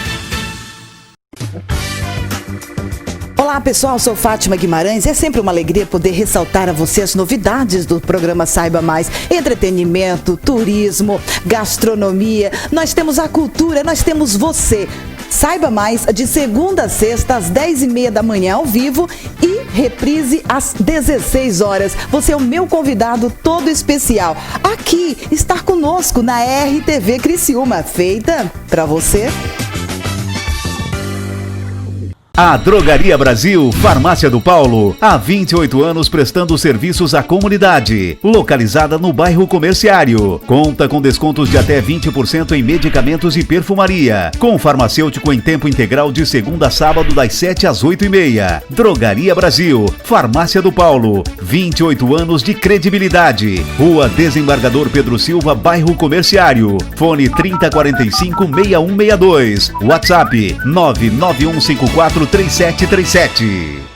Olá pessoal, sou Fátima Guimarães. É sempre uma alegria poder ressaltar a você as novidades do programa Saiba Mais. Entretenimento, turismo, gastronomia, nós temos a cultura, nós temos você. Saiba Mais de segunda a sexta às 10h30 da manhã ao vivo e reprise às 16 horas. Você é o meu convidado todo especial. Aqui, estar conosco na RTV Criciúma, feita para você. A Drogaria Brasil, Farmácia do Paulo, há 28 anos prestando serviços à comunidade. Localizada no bairro Comerciário. Conta com descontos de até 20% em medicamentos e perfumaria. Com farmacêutico em tempo integral de segunda a sábado das 7 às 8h30. Drogaria Brasil, Farmácia do Paulo, 28 anos de credibilidade. Rua Desembargador Pedro Silva, bairro Comerciário. Fone 3045-6162. WhatsApp 99154 3737.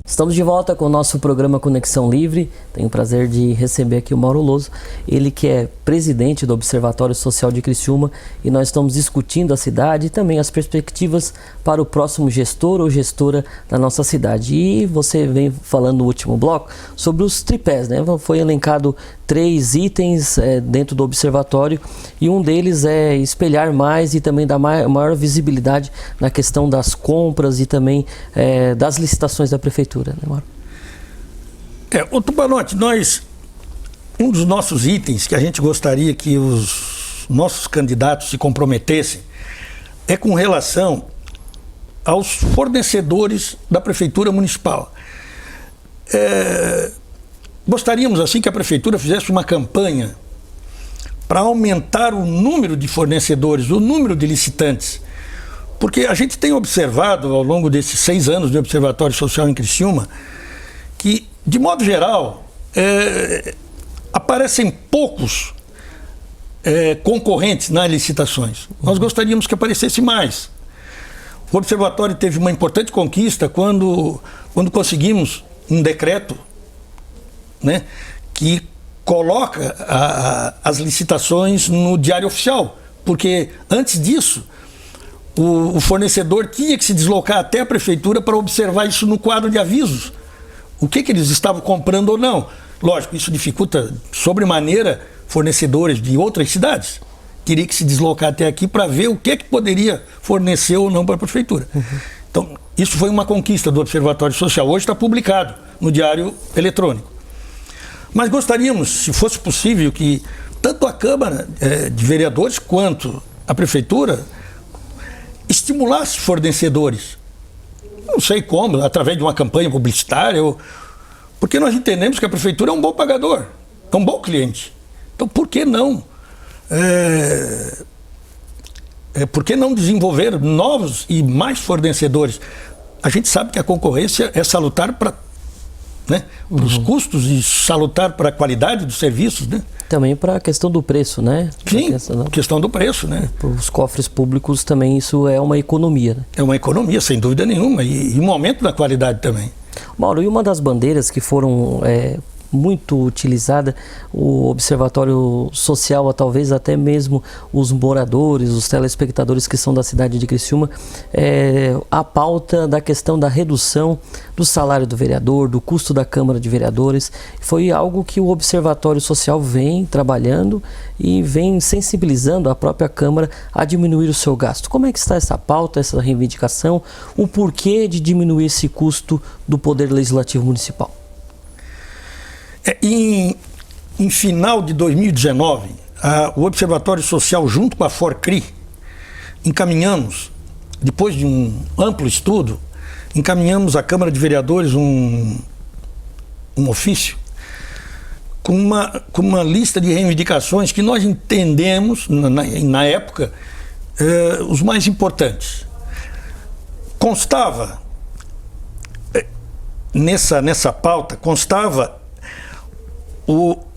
Estamos de volta com o nosso programa Conexão Livre. Tenho o prazer de receber aqui o Mauro Loso, ele que é presidente do Observatório Social de Criciúma, e nós estamos discutindo a cidade e também as perspectivas para o próximo gestor ou gestora da nossa cidade. E você vem falando no último bloco sobre os tripés, né? Foi elencado 3 itens dentro do observatório, e um deles é espelhar mais e também dar maior visibilidade na questão das compras e também das licitações da prefeitura, né, Mauro? Ô Tupanotti, um dos nossos itens que a gente gostaria que os nossos candidatos se comprometessem é com relação aos fornecedores da prefeitura municipal. Gostaríamos assim que a prefeitura fizesse uma campanha para aumentar o número de fornecedores, o número de licitantes, porque a gente tem observado ao longo desses 6 anos de Observatório Social em Criciúma que, de modo geral, aparecem poucos concorrentes nas licitações. Nós gostaríamos que aparecesse mais. O Observatório teve uma importante conquista quando conseguimos um decreto, né, que coloca as licitações no Diário Oficial, porque antes disso o fornecedor tinha que se deslocar até a prefeitura para observar isso no quadro de avisos, o que eles estavam comprando ou não. Lógico, isso dificulta sobremaneira fornecedores de outras cidades. Teria que se deslocar até aqui para ver o que poderia fornecer ou não para a prefeitura. Então, isso foi uma conquista do Observatório Social. Hoje está publicado no Diário Eletrônico. Mas gostaríamos, se fosse possível, que tanto a Câmara de Vereadores quanto a Prefeitura estimulasse fornecedores. Não sei como, através de uma campanha publicitária, porque nós entendemos que a Prefeitura é um bom pagador, é um bom cliente. Então, por que não? Por que não desenvolver novos e mais fornecedores? A gente sabe que a concorrência é salutar para os custos e salutar para a qualidade dos serviços, né? Também para a questão do preço, né? Sim, questão do preço, né? Para os cofres públicos também isso é uma economia, né? É uma economia, sem dúvida nenhuma, e um aumento da qualidade também. Mauro, e uma das bandeiras que foram muito utilizada, o Observatório Social, talvez até mesmo os moradores, os telespectadores que são da cidade de Criciúma, a pauta da questão da redução do salário do vereador, do custo da Câmara de Vereadores. Foi algo que o Observatório Social vem trabalhando e vem sensibilizando a própria Câmara a diminuir o seu gasto. Como é que está essa pauta, essa reivindicação, o porquê de diminuir esse custo do Poder Legislativo Municipal? Em final de 2019, o Observatório Social, junto com a FORCRI, encaminhamos, depois de um amplo estudo, encaminhamos à Câmara de Vereadores um ofício com uma lista de reivindicações que nós entendemos, na época, os mais importantes. Constava, nessa pauta,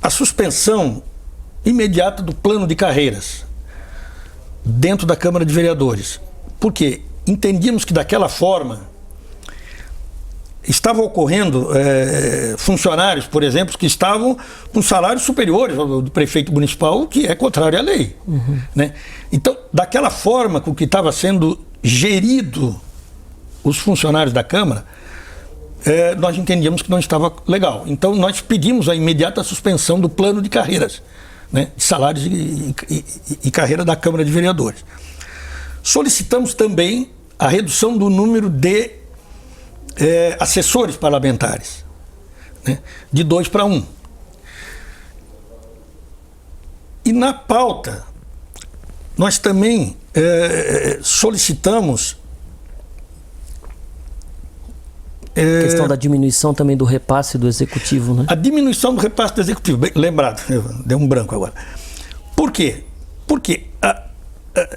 a suspensão imediata do plano de carreiras dentro da Câmara de Vereadores. Porque entendíamos que daquela forma estavam ocorrendo funcionários, por exemplo, que estavam com salários superiores ao do prefeito municipal, que é contrário à lei. Né? Então, daquela forma com que estava sendo gerido os funcionários da Câmara, nós entendíamos que não estava legal. Então, nós pedimos a imediata suspensão do plano de carreiras, né, de salários e carreira da Câmara de Vereadores. Solicitamos também a redução do número de assessores parlamentares, né, de 2 para 1. E na pauta, nós também solicitamos A questão da diminuição também do repasse do executivo, né? a diminuição do repasse do executivo. Bem lembrado, deu um branco agora. Por quê? Porque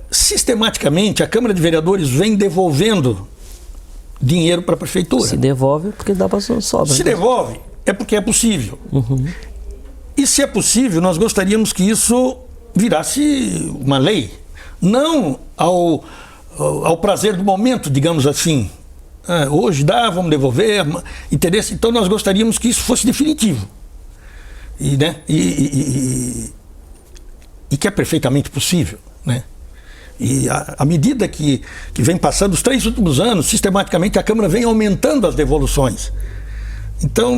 sistematicamente a Câmara de Vereadores vem devolvendo dinheiro para a prefeitura. Se devolve porque dá para sobra. Se devolve é porque é possível. E se é possível, nós gostaríamos que isso virasse uma lei. Não ao prazer do momento, digamos assim. Hoje dá, vamos devolver, interesse. Então nós gostaríamos que isso fosse definitivo. E que é perfeitamente possível, né? E à medida que vem passando os 3 últimos anos, sistematicamente a Câmara vem aumentando as devoluções. Então,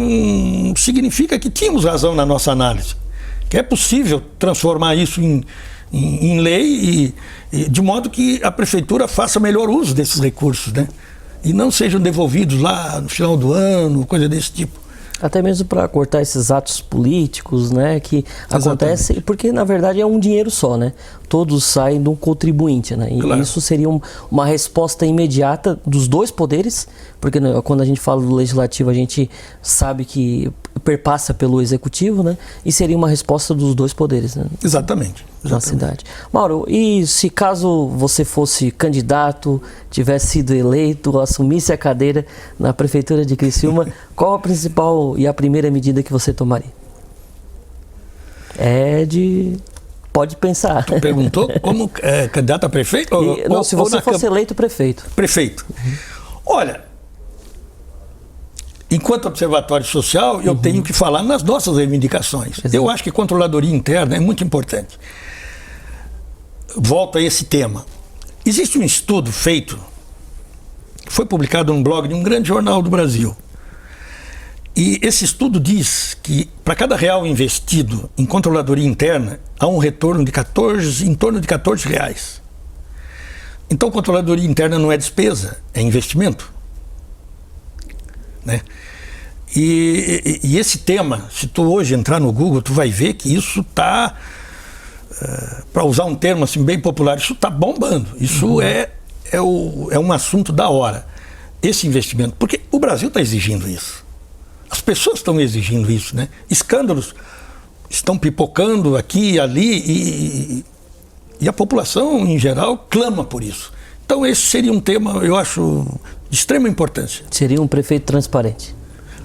significa que tínhamos razão na nossa análise, que é possível transformar isso em lei e de modo que a Prefeitura faça melhor uso desses recursos, né? E não sejam devolvidos lá no final do ano, coisa desse tipo. Até mesmo para cortar esses atos políticos, né, que acontecem, porque na verdade é um dinheiro só, né? Todos saem de um contribuinte, né? E claro, isso seria uma resposta imediata dos 2 poderes, porque quando a gente fala do legislativo, a gente sabe que perpassa pelo executivo, né? E seria uma resposta dos 2 poderes, né? Exatamente. Na cidade. Mauro, e se caso você fosse candidato, tivesse sido eleito, assumisse a cadeira na Prefeitura de Criciúma, qual a principal e a primeira medida que você tomaria? Pode pensar. Tu perguntou como candidato a prefeito? Não, se você fosse eleito prefeito. Prefeito. Olha, enquanto observatório social, eu tenho que falar nas nossas reivindicações. Exato. Eu acho que controladoria interna é muito importante. Volto a esse tema. Existe um estudo feito, foi publicado num blog de um grande jornal do Brasil. E esse estudo diz que para cada real investido em controladoria interna, há um retorno de em torno de R$14. Então, controladoria interna não é despesa, é investimento, né? E esse tema, se tu hoje entrar no Google, tu vai ver que isso está, para usar um termo assim bem popular, isso está bombando. Isso é um assunto da hora, esse investimento, porque o Brasil está exigindo isso. As pessoas estão exigindo isso, né? Escândalos estão pipocando aqui e ali e a população em geral clama por isso. Então esse seria um tema, eu acho, de extrema importância. Seria um prefeito transparente.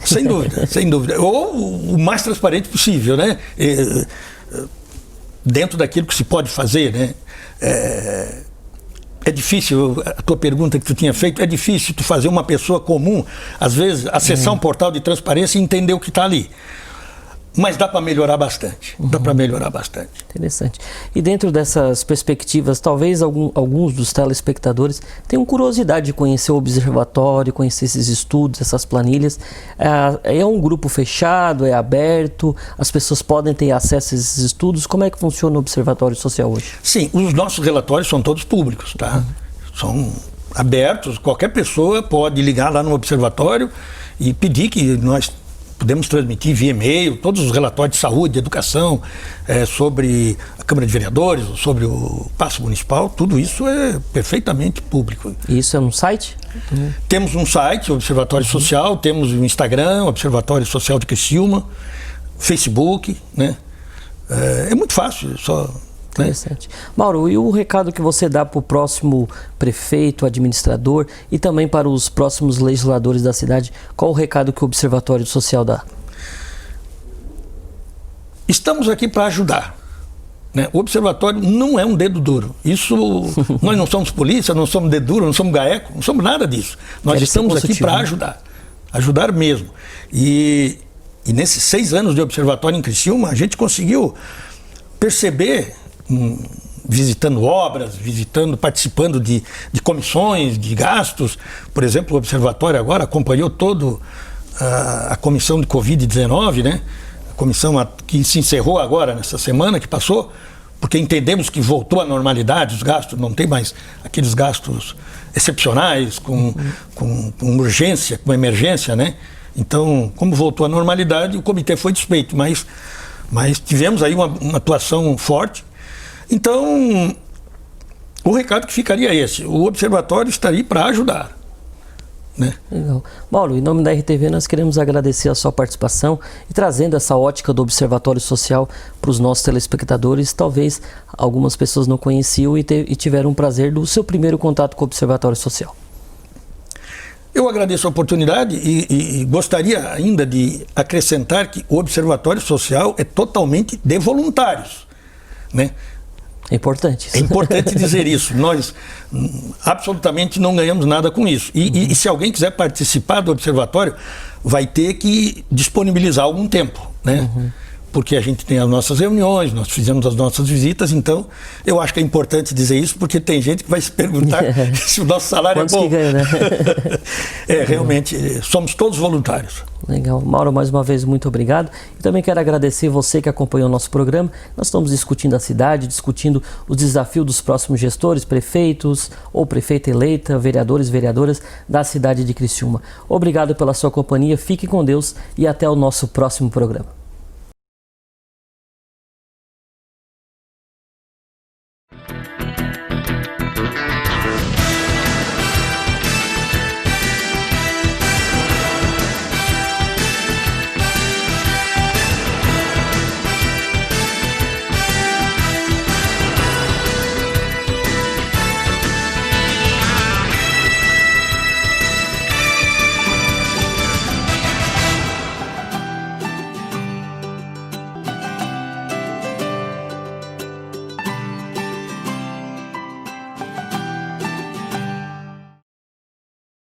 Sem dúvida, sem dúvida. Ou o mais transparente possível, né? Dentro daquilo que se pode fazer, né? É difícil, a tua pergunta que tu tinha feito, é difícil tu fazer uma pessoa comum, às vezes, acessar um portal de transparência e entender o que está ali. Mas dá para melhorar bastante. Dá para melhorar bastante. Interessante. E dentro dessas perspectivas, talvez alguns dos telespectadores tenham curiosidade de conhecer o observatório, conhecer esses estudos, essas planilhas. É um grupo fechado, é aberto, as pessoas podem ter acesso a esses estudos. Como é que funciona o Observatório Social hoje? Sim, os nossos relatórios são todos públicos, tá? São abertos, qualquer pessoa pode ligar lá no observatório e pedir que nós podemos transmitir via e-mail todos os relatórios de saúde, de educação, sobre a Câmara de Vereadores, sobre o Paço Municipal, tudo isso é perfeitamente público. E isso é no site? Temos um site, o Observatório Social, temos o Instagram, Observatório Social de Criciúma, Facebook, né? É muito fácil, só... Interessante. Mauro, e o recado que você dá para o próximo prefeito, administrador e também para os próximos legisladores da cidade? Qual o recado que o Observatório Social dá? Estamos aqui para ajudar, né? O Observatório não é um dedo duro. Isso, nós não somos polícia, não somos dedo duro, não somos GAECO, não somos nada disso. Nós estamos aqui para ajudar, ajudar mesmo. E nesses 6 anos de Observatório em Criciúma, a gente conseguiu perceber, visitando obras, participando de comissões, de gastos. Por exemplo, o Observatório agora acompanhou toda a comissão de Covid-19, né? A comissão que se encerrou agora, nessa semana que passou, porque entendemos que voltou à normalidade, os gastos, não tem mais aqueles gastos excepcionais, com urgência, com emergência, né? Então, como voltou à normalidade, o comitê foi desfeito, mas tivemos aí uma atuação forte. Então, o recado que ficaria é esse: o Observatório estaria para ajudar, né? Legal. Mauro, em nome da RTV, nós queremos agradecer a sua participação e trazendo essa ótica do Observatório Social para os nossos telespectadores. Talvez algumas pessoas não conheciam e tiveram o prazer do seu primeiro contato com o Observatório Social. Eu agradeço a oportunidade e gostaria ainda de acrescentar que o Observatório Social é totalmente de voluntários, né? É importante isso. É importante dizer isso. Nós absolutamente não ganhamos nada com isso. E se alguém quiser participar do Observatório, vai ter que disponibilizar algum tempo, né? Porque a gente tem as nossas reuniões, nós fizemos as nossas visitas, então eu acho que é importante dizer isso, porque tem gente que vai se perguntar se o nosso salário Quantos é bom. que ganha, né? Realmente, somos todos voluntários. Legal. Mauro, mais uma vez, muito obrigado. E também quero agradecer você que acompanhou o nosso programa. Nós estamos discutindo a cidade, discutindo os desafios dos próximos gestores, prefeitos ou prefeita eleita, vereadores e vereadoras da cidade de Criciúma. Obrigado pela sua companhia, fique com Deus e até o nosso próximo programa.